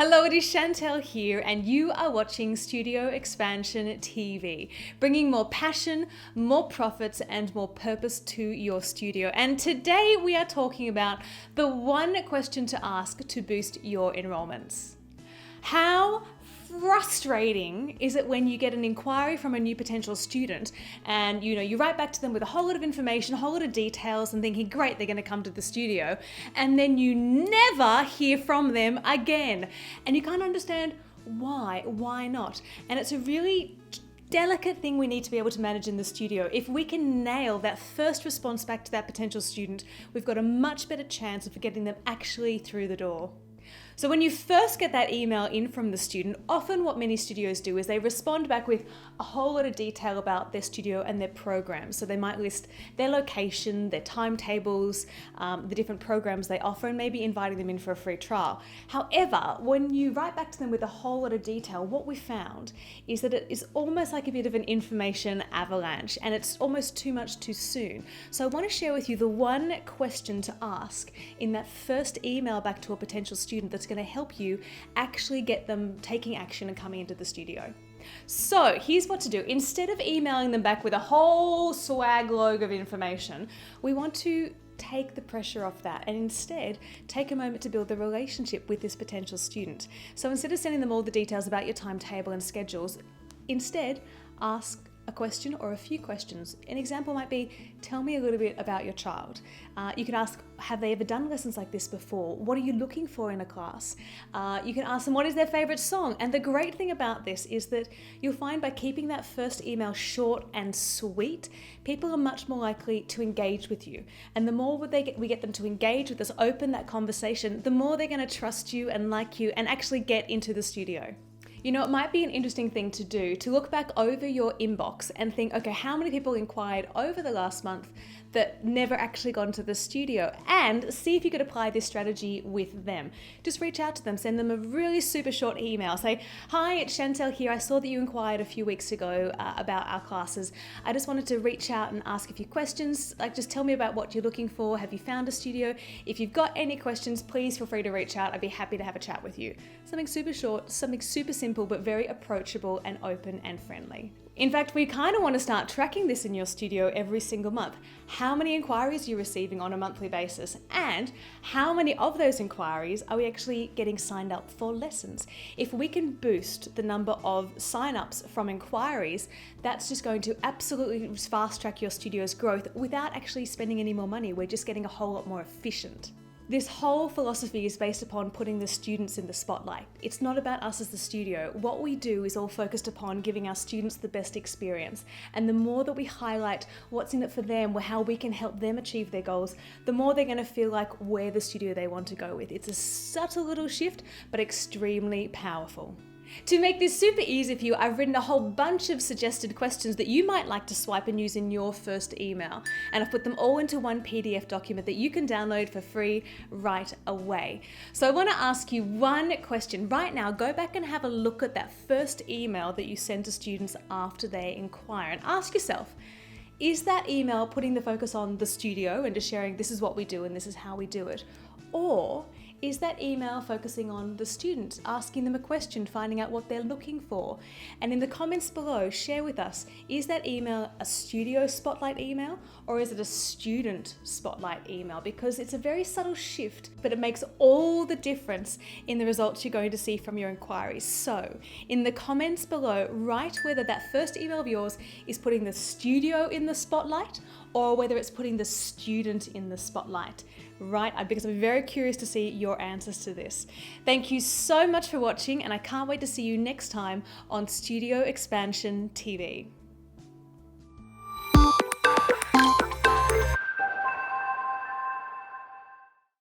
Hello, it is Chantel here, and you are watching Studio Expansion TV, bringing more passion, more profits, and more purpose to your studio. And today we are talking about the one question to ask to boost your enrollments. How frustrating is it when you get an inquiry from a new potential student and you write back to them with a whole lot of information, a whole lot of details, and thinking, great, they're going to come to the studio, and then you never hear from them again, and you can't understand why not? And it's a really delicate thing we need to be able to manage in the studio. If we can nail that first response back to that potential student, we've got a much better chance of getting them actually through the door. So when you first get that email in from the student, often what many studios do is they respond back with a whole lot of detail about their studio and their programs. So they might list their location, their timetables, the different programs they offer, and maybe inviting them in for a free trial. However, when you write back to them with a whole lot of detail, what we found is that it is almost like a bit of an information avalanche, and it's almost too much too soon. So I want to share with you the one question to ask in that first email back to a potential student that's going to help you actually get them taking action and coming into the studio. So here's what to do. Instead of emailing them back with a whole swag log of information, we want to take the pressure off that and instead take a moment to build the relationship with this potential student. So instead of sending them all the details about your timetable and schedules, instead ask a question or a few questions. An example might be, tell me a little bit about your child. You can ask, have they ever done lessons like this before? What are you looking for in a class? You can ask them, what is their favorite song? And the great thing about this is that you'll find by keeping that first email short and sweet, people are much more likely to engage with you. And the more we get them to engage with us, open that conversation, the more they're going to trust you and like you and actually get into the studio. You know, it might be an interesting thing to do to look back over your inbox and think, okay, how many people inquired over the last month that never actually got into the studio, and see if you could apply this strategy with them. Just reach out to them, send them a really super short email. Say, hi, it's Chantel here. I saw that you inquired a few weeks ago about our classes. I just wanted to reach out and ask a few questions. Like, just tell me about what you're looking for. Have you found a studio? If you've got any questions, please feel free to reach out. I'd be happy to have a chat with you. Something super short, something super simple, but very approachable and open and friendly. In fact, we kind of want to start tracking this in your studio every single month. How many inquiries are you receiving on a monthly basis? And how many of those inquiries are we actually getting signed up for lessons? If we can boost the number of sign-ups from inquiries, that's just going to absolutely fast track your studio's growth without actually spending any more money. We're just getting a whole lot more efficient. This whole philosophy is based upon putting the students in the spotlight. It's not about us as the studio. What we do is all focused upon giving our students the best experience. And the more that we highlight what's in it for them, how we can help them achieve their goals, the more they're going to feel like we're the studio they want to go with. It's a subtle little shift, but extremely powerful. To make this super easy for you, I've written a whole bunch of suggested questions that you might like to swipe and use in your first email. And I've put them all into one PDF document that you can download for free right away. So I want to ask you one question right now. Go back and have a look at that first email that you send to students after they inquire, and ask yourself, is that email putting the focus on the studio and just sharing this is what we do and this is how we do it? Or is that email focusing on the student, asking them a question, finding out what they're looking for? And in the comments below, share with us, is that email a studio spotlight email or is it a student spotlight email? Because it's a very subtle shift, but it makes all the difference in the results you're going to see from your inquiries. So in the comments below, write whether that first email of yours is putting the studio in the spotlight or whether it's putting the student in the spotlight. Right, because I'm very curious to see your answers to this. Thank you so much for watching, and I can't wait to see you next time on Studio Expansion TV.